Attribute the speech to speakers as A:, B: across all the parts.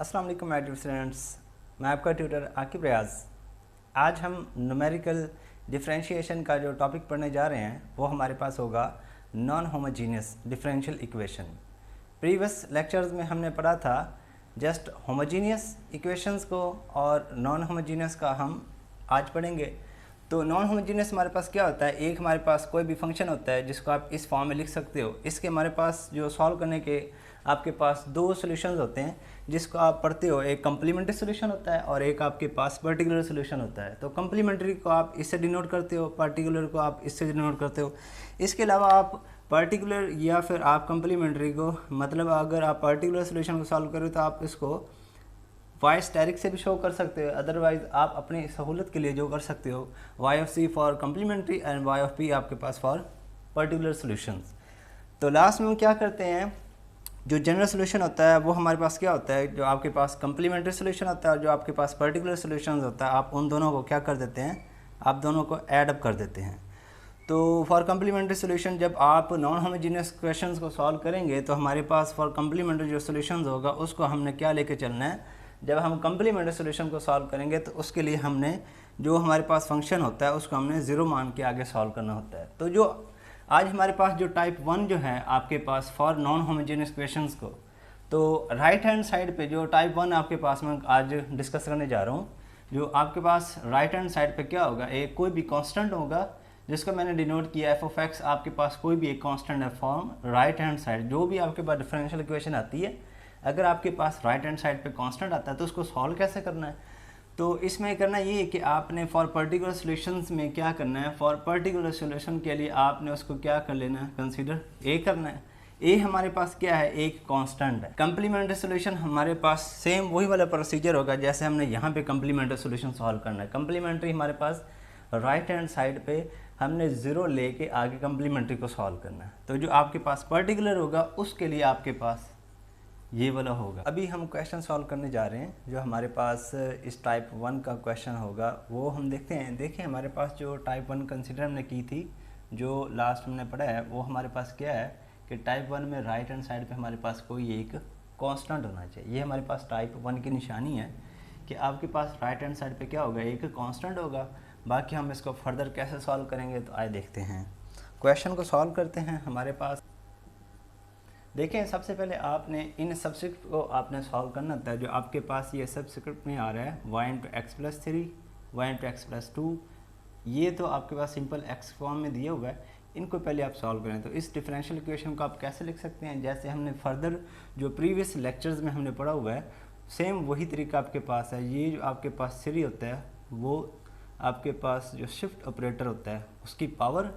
A: अस्सलाम वालेकुम my dear students, मैं आपका ट्यूटर आकिब रियाज। आज हम न्यूमेरिकल डिफरेंशिएशन का जो टॉपिक पढ़ने जा रहे हैं वो हमारे पास होगा non homogeneous differential equation. Previous lectures में हमने पढ़ा था जस्ट होमोजीनियस इक्वेशंस को और नॉन होमोजीनियस का हम आज पढ़ेंगे। तो नॉन होमोजीनियस हमारे पास क्या होता है, एक हमारे पास कोई भी फंक्शन होता है जिसको आप इस फॉर्म में लिख सकते हो। इसके हमारे पास जो सॉल्व करने के आपके पास दो सॉल्यूशंस होते हैं जिसको आप पढ़ते हो, एक कम्प्लीमेंट्री सॉल्यूशन होता है और एक आपके पास पर्टिकुलर सॉल्यूशन होता है। तो कम्प्लीमेंट्री को आप इससे डिनोट करते हो, पर्टिकुलर को आप इससे डिनोट करते हो। इसके अलावा आप पर्टिकुलर या फिर आप कम्प्लीमेंट्री को मतलब अगर आप पर्टिकुलर सॉल्यूशन को सॉल्व करो तो आप इसको वाई स्टेरिक से भी शो कर सकते हो। अदरवाइज आप अपनी सहूलत के लिए जो कर सकते हो y of c for complementary and y of p आपके पास फॉर पर्टिकुलर सॉल्यूशंस। तो लास्ट में हम क्या करते हैं, जो जनरल सॉल्यूशन होता है वो हमारे पास क्या होता है, जो आपके पास कम्प्लीमेंट्री सॉल्यूशन होता है और जो आपके पास पर्टिकुलर सॉल्यूशन होता है, आप उन दोनों को क्या कर देते हैं, आप दोनों को ऐड अप कर देते हैं। तो फॉर कम्प्लीमेंट्री सॉल्यूशन जब आप नॉन होमोजीनियस क्वेश्चंस को सॉल्व करेंगे तो हमारे पास फॉर कम्प्लीमेंट्री जो सॉल्यूशंस होगा उसको हमने क्या लेके चलना है, जब हम कम्प्लीमेंट्री सॉल्यूशन को सॉल्व करेंगे तो उसके लिए हमने जो हमारे पास फंक्शन होता है उसको हमने ज़ीरो मान के आगे सॉल्व करना होता है। तो जो आज हमारे पास जो टाइप 1 जो है आपके पास फॉर नॉन होमोजेनियस क्वेश्चंस को, तो राइट हैंड साइड पे जो टाइप 1 आपके पास मैं आज डिस्कस करने जा रहा हूँ, जो आपके पास राइट हैंड साइड पे क्या होगा, एक कोई भी कांस्टेंट होगा जिसको मैंने डिनोट किया एफ ऑफ एक्स। आपके पास कोई भी एक कांस्टेंट है फॉर्म राइट हैंड साइड, जो भी आपके पास डिफरेंशियल इक्वेशन आती है, अगर आपके पास राइट हैंड साइड पे कांस्टेंट आता है तो उसको सॉल्व कैसे करना है। तो इसमें करना ये है कि आपने फॉर पर्टिकुलर सॉल्यूशंस में क्या करना है, फॉर पर्टिकुलर सॉल्यूशन के लिए आपने उसको क्या कर लेना है, कंसीडर ए करना है। ए हमारे पास क्या है, एक कांस्टेंट है। कम्प्लीमेंट्री सॉल्यूशन हमारे पास सेम वही वाला प्रोसीजर होगा जैसे हमने यहाँ पे कम्प्लीमेंट्री सॉल्यूशन सॉल्व करना है। कम्प्लीमेंट्री हमारे पास राइट हैंड साइड पे हमने ज़ीरो लेके आगे कम्प्लीमेंट्री को सॉल्व करना है। तो जो आपके पास पर्टिकुलर होगा उसके लिए आपके पास ये वाला होगा। अभी हम क्वेश्चन सॉल्व करने जा रहे हैं। जो हमारे पास इस टाइप 1 का क्वेश्चन होगा वो हम देखते हैं। देखिए हमारे पास जो टाइप 1 कंसीडर हमने की थी, जो लास्ट हमने पढ़ा है, वो हमारे पास क्या है कि टाइप 1 में राइट हैंड साइड पे हमारे पास कोई एक कांस्टेंट होना चाहिए। ये हमारे पास टाइप 1 की निशानी है कि आपके पास राइट हैंड साइड पे क्या होगा, एक कांस्टेंट होगा। बाकी हम इसको फर्दर कैसे सॉल्व करेंगे तो आए देखते हैं। क्वेश्चन को सॉल्व करते हैं। हमारे पास देखें, सबसे पहले आपने इन सबस्क्रिप्ट को आपने सॉल्व करना था। जो आपके पास ये सबस्क्रिप्ट में आ रहा है y into x plus 3, y into x plus 2, ये तो आपके पास सिंपल x फॉर्म में दिया हुआ है। इनको पहले आप सॉल्व करें। तो इस डिफरेंशियल इक्वेशन को आप कैसे लिख सकते हैं, जैसे हमने फर्दर जो प्रीवियस लेक्चर्स में हमने पढ़ा हुआ है सेम वही तरीका आपके पास है। ये जो आपके पास 3 होता है वो आपके पास जो शिफ्ट ऑपरेटर होता है उसकी पावर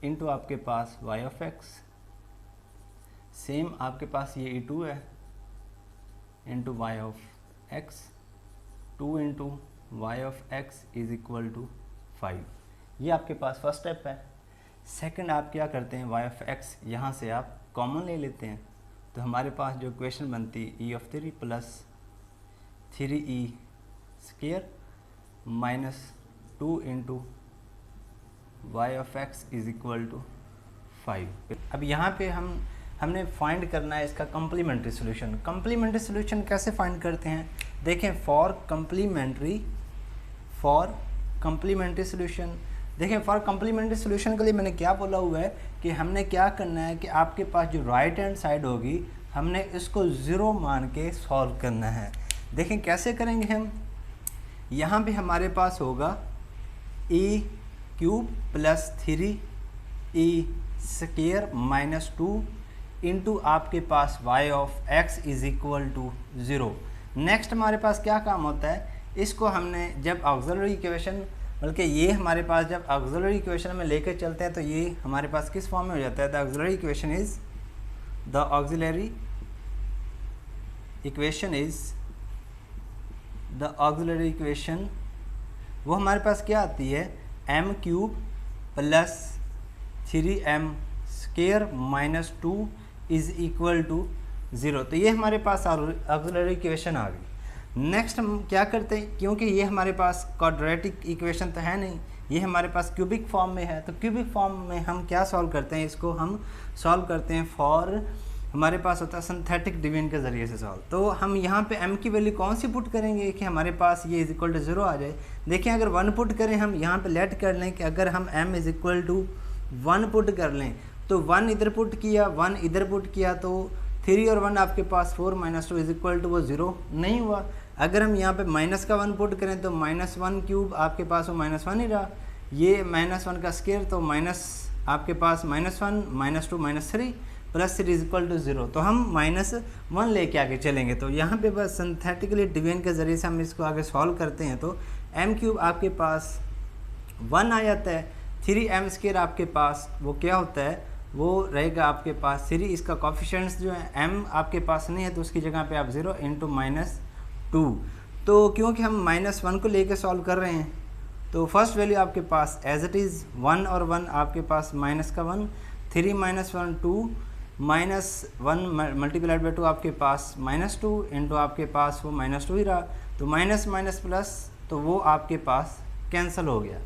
A: इंटू आपके पास y ऑफ x, सेम आपके पास ये e2 है into y of x, 2 into y of x is equal to 5। ये आपके पास फर्स्ट स्टेप है। सेकंड आप क्या करते हैं, वाई ऑफ एक्स यहाँ से आप कॉमन ले लेते हैं। तो हमारे पास जो इक्वेशन बनती है e of 3 plus 3e square minus 2 into y of x is equal to 5। अब यहाँ पे हमने फाइंड करना है इसका कम्प्लीमेंट्री सॉल्यूशन। कम्प्लीमेंट्री सॉल्यूशन कैसे फाइंड करते हैं, देखें फॉर कम्प्लीमेंट्री सॉल्यूशन। देखें फॉर कम्प्लीमेंट्री सॉल्यूशन के लिए मैंने क्या बोला हुआ है कि हमने क्या करना है कि आपके पास जो राइट हैंड साइड होगी हमने इसको ज़ीरो मान के सॉल्व करना है। देखें कैसे करेंगे हम, यहाँ पे हमारे पास होगा e cube plus 3e square minus 2 into आपके पास y of x is equal to 0। Next हमारे पास क्या काम होता है, इसको हमने जब ऑक्सिलरी इक्वेशन, बल्कि ये हमारे पास जब ऑक्सिलरी इक्वेशन में लेकर चलते हैं तो ये हमारे पास किस फॉर्म में हो जाता है, द ऑक्सिलरी इक्वेशन वो हमारे पास क्या आती है, m cube plus 3m square minus 2 is equal to 0। तो ये हमारे पास ऑक्सिलरी इक्वेशन आ गई। नेक्स्ट हम क्या करते हैं, क्योंकि ये हमारे पास क्वाड्रेटिक इक्वेशन तो है नहीं, ये हमारे पास क्यूबिक फॉर्म में है। तो क्यूबिक फॉर्म में हम क्या सॉल्व करते हैं, इसको हम सॉल्व करते हैं फॉर हमारे पास होता है सिंथेटिक डिवीजन के ज़रिए से सॉल्व। तो हम यहाँ पे m की वैल्यू कौन सी पुट करेंगे कि हमारे पास ये इज इक्वल टू 0 आ जाए। देखिए अगर 1 पुट करें, हम यहाँ पे लेट कर लें कि अगर हम m is equal to 1 put कर लें तो 1 इधर पुट किया, 1 इधर पुट किया, तो 3 और 1 आपके पास 4 माइनस 2 इज इक्वल टू वो 0 नहीं हुआ। अगर हम यहाँ पे माइनस का 1 पुट करें तो -1 क्यूब आपके पास वो -1 ही रहा, ये -1 का स्क्वायर तो माइनस आपके पास -1 -2 -3 प्लस 3 इज इक्वल टू 0। तो हम -1 लेके आगे चलेंगे। तो यहाँ पे बस सिंथेटिकली डिवीजन के ज़रिए से हम इसको आगे सॉल्व करते हैं। तो m क्यूब आपके पास 1 आ जाता है, 3m स्क्वायर आपके पास वो क्या होता है, वो रहेगा आपके पास 3। इसका कोफिशिएंट्स जो है m आपके पास नहीं है तो उसकी जगह पे आप 0 इंटू -2। तो क्योंकि हम -1 को लेके सॉल्व कर रहे हैं तो फर्स्ट वैल्यू आपके पास एज इट इज़ 1 और 1 आपके पास माइनस का 1, 3 - 1 2 -1 मल्टीप्लाइड बाई 2 आपके पास -2 इंटू आपके पास वो -2 ही रहा, तो माइनस माइनस प्लस तो वो आपके पास कैंसिल हो गया।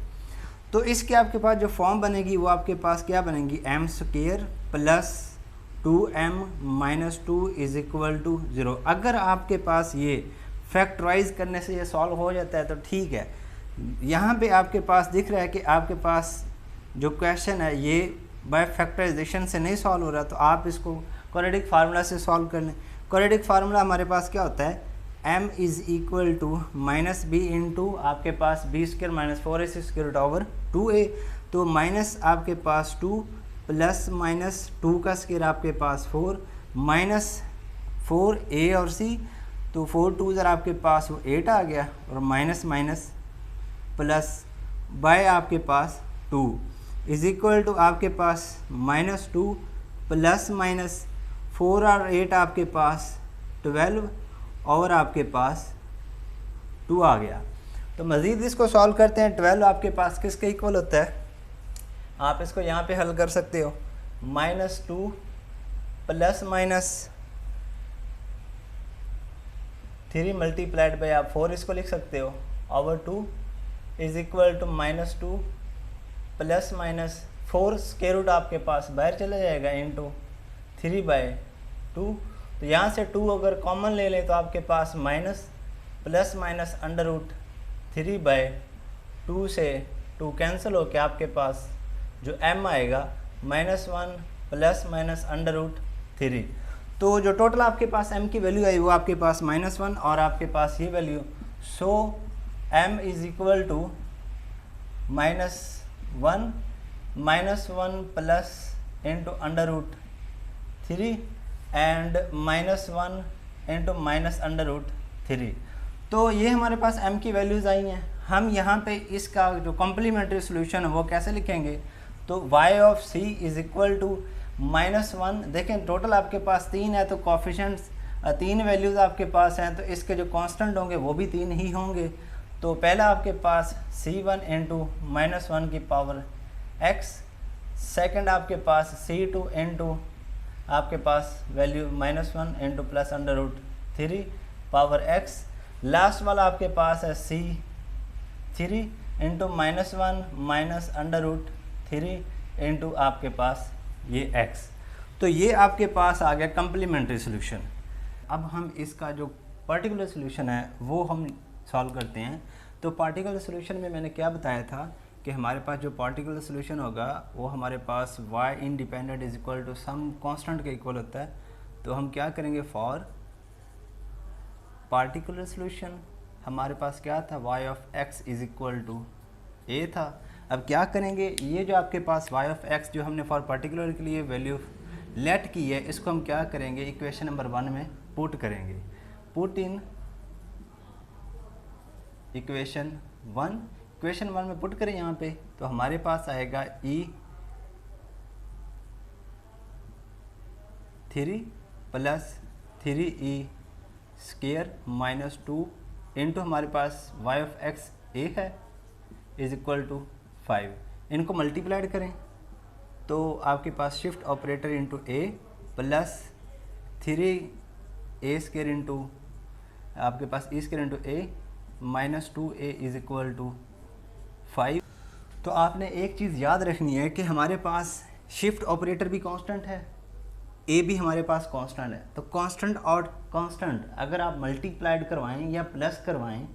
A: तो इसके आपके पास जो फॉर्म बनेगी वो आपके पास क्या बनेगी, m square plus 2m minus 2 is equal to 0। अगर आपके पास ये फैक्टराइज करने से ये सॉल्व हो जाता है तो ठीक है। यहाँ पे आपके पास दिख रहा है कि आपके पास जो क्वेश्चन है ये बाय फैक्टराइजेशन से नहीं सॉल्व हो रहा, तो आप इसको क्वाड्रेटिक फार्मूला से सॉल्व कर लें। क्वाड्रेटिक फार्मूला हमारे पास क्या होता है, m is equal to minus B into आपके पास B square minus 4ac square root over 2a। तो माइनस आपके पास 2 प्लस माइनस 2 का स्क्र आपके पास 4 माइनस 4a और c, तो 4 2 ज़रा आपके पास वो 8 आ गया और माइनस माइनस प्लस बाय आपके पास 2 इज इक्वल टू आपके पास -2 प्लस माइनस 4 और 8 आपके पास 12 और आपके पास 2 आ गया। तो मज़ीद इसको सॉल्व करते हैं। 12 आपके पास किसके इक्वल होता है, आप इसको यहाँ पे हल कर सकते हो, -2 प्लस माइनस 3 मल्टीप्लाइड बाई आप 4 इसको लिख सकते हो over 2 is equal to -2 plus minus 4 square root आपके पास बाहर चला जाएगा इंटू 3/2। तो यहाँ से 2 अगर कॉमन ले लें तो आपके पास minus plus minus under root 3/2 से 2 कैंसिल होकर आपके पास जो m आएगा -1 प्लस माइनस अंडर रूट 3। तो जो टोटल आपके पास m की वैल्यू आई वो आपके पास -1 और आपके पास ये value, so m is equal to -1 plus into under root 3 and -1 into minus under root 3। तो ये हमारे पास m की वैल्यूज़ आई हैं। हम यहाँ पे इसका जो कॉम्प्लीमेंट्री सोल्यूशन है वो कैसे लिखेंगे, तो y of c is equal to -1। देखें टोटल आपके पास 3 है तो कोफिशिएंट्स 3 वैल्यूज़ आपके पास हैं, तो इसके जो कांस्टेंट होंगे वो भी 3 ही होंगे। तो पहला आपके पास c1 इंटू -1 की पावर x, सेकंड आपके पास c2 इंटू आपके पास value -1 into plus under root 3 power x, last वाला आपके पास है c3 into -1 minus under root 3 into आपके पास ये x। तो ये आपके पास आ गया कम्प्लीमेंट्री सोल्यूशन। अब हम इसका जो पर्टिकुलर सोल्यूशन है वो हम सॉल्व करते हैं। तो पार्टिकुलर सोल्यूशन में मैंने क्या बताया था कि हमारे पास जो पार्टिकुलर सोल्यूशन होगा वो हमारे पास y independent is equal to some constant के इक्वल होता है। तो हम क्या करेंगे, फॉर पार्टिकुलर सोल्यूशन हमारे पास क्या था, y of x is equal to a था। अब क्या करेंगे, ये जो आपके पास y ऑफ x जो हमने फॉर पर्टिकुलर के लिए वैल्यू लेट की है, इसको हम क्या करेंगे, इक्वेशन नंबर 1 में पुट करेंगे। पुट इन इक्वेशन 1 में पुट करें यहाँ पे, तो हमारे पास आएगा e3 plus 3e square minus 2 into हमारे पास y ऑफ x a है इज इक्वल टू 5। इनको मल्टीप्लाइड करें तो आपके पास shift operator into a plus 3a square into आपके पास e square into a minus 2a is equal to 5। तो आपने एक चीज़ याद रखनी है कि हमारे पास शिफ्ट ऑपरेटर भी कांस्टेंट है, ए भी हमारे पास कांस्टेंट है, तो कांस्टेंट और कांस्टेंट अगर आप मल्टीप्लाइड करवाएं या प्लस करवाएं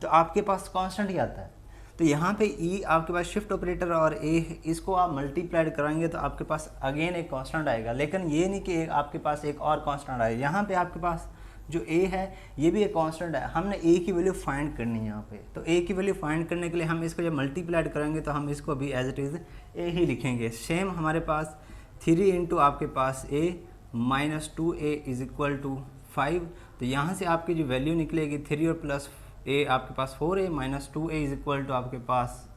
A: तो आपके पास कांस्टेंट ही आता है। तो यहाँ पे ई आपके पास शिफ्ट ऑपरेटर और ए, इसको आप मल्टीप्लाइड कराएंगे तो आपके पास अगेन एक कांस्टेंट आएगा, लेकिन ये नहीं कि आपके पास एक और कांस्टेंट आएगा। यहाँ पे आपके पास जो ए है ये भी एक कांस्टेंट है, हमने ए की वैल्यू फाइंड करनी है यहाँ पे। तो ए की वैल्यू फाइंड करने के लिए हम इसको जब मल्टीप्लाइड करेंगे तो हम इसको भी एज इट इज़ ए ही लिखेंगे। सेम हमारे पास 3 इंटू आपके पास A minus 2a is equal to 5। तो यहाँ से आपकी जो वैल्यू निकलेगी 3 और प्लस ए आपके पास 4a minus 2a is equal to आपके पास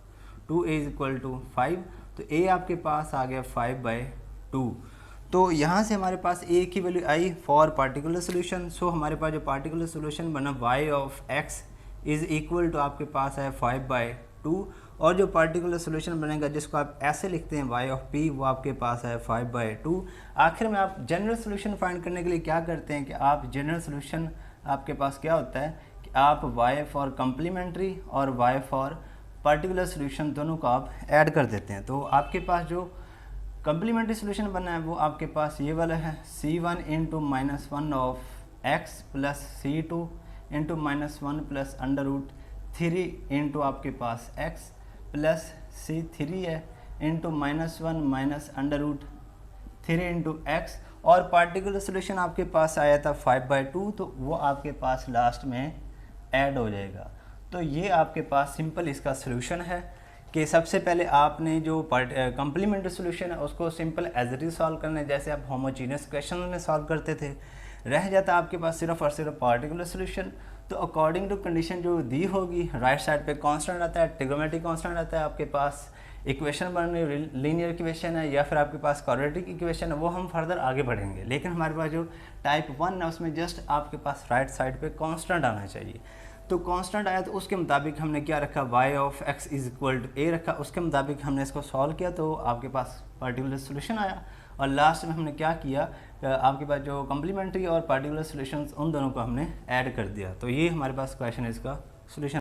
A: 2a इज इक्वल टू 5। तो a आपके पास आ गया 5/2। तो यहाँ से हमारे पास a की वैल्यू आई फॉर पार्टिकुलर सोल्यूशन। सो हमारे पास जो पार्टिकुलर सोल्यूशन बना y of x is equal to आपके पास है 5/2, और जो पार्टिकुलर सोल्यूशन बनेगा जिसको आप ऐसे लिखते हैं y ऑफ p, वो आपके पास है 5/2। आखिर में आप जनरल सोल्यूशन फाइंड करने के लिए क्या करते हैं कि आप जनरल सोल्यूशन आपके पास क्या होता है कि आप y फॉर कम्प्लीमेंट्री और y फॉर पार्टिकुलर सोल्यूशन दोनों को आप ऐड कर देते हैं। तो आपके पास जो कम्प्लीमेंट्री सोल्यूशन बना है वो आपके पास ये वाला है c1 into -1 of x plus c2 into -1 plus √3 into आपके पास x प्लस c3 है इंटू -1 माइनस √3 इंटू x, और पार्टिकुलर सोल्यूशन आपके पास आया था 5/2, तो वो आपके पास लास्ट में ऐड हो जाएगा। तो ये आपके पास सिंपल इसका सोल्यूशन है कि सबसे पहले आपने जो कम्प्लीमेंट्री सोल्यूशन है उसको simple as it is solve करना है, जैसे आप होमोजीनियस क्वेश्चन में सॉल्व करते थे। रह जाता आपके पास सिर्फ और सिर्फ पार्टिकुलर सोल्यूशन। तो अकॉर्डिंग टू कंडीशन जो दी होगी, राइट साइड पे कांस्टेंट आता है, ट्रिग्नोमेट्रिक कांस्टेंट आता है, आपके पास इक्वेशन बन रही लीनियर इक्वेशन है या फिर आपके पास क्वाड्रेटिक इक्वेशन है, वो हम फर्दर आगे बढ़ेंगे। लेकिन हमारे पास जो टाइप 1 है उसमें जस्ट आपके पास राइट साइड पे कांस्टेंट आना चाहिए। तो कांस्टेंट आया तो उसके मुताबिक हमने क्या रखा, y of x is equal to a रखा, उसके मुताबिक हमने इसको सॉल्व किया तो आपके पास पार्टिकुलर सोल्यूशन आया। और लास्ट में हमने क्या किया, आपके पास जो कम्प्लीमेंट्री और पार्टिकुलर सोल्यूशंस उन दोनों को हमने ऐड कर दिया। तो ये हमारे पास क्वेश्चन है इसका सोल्यूशन।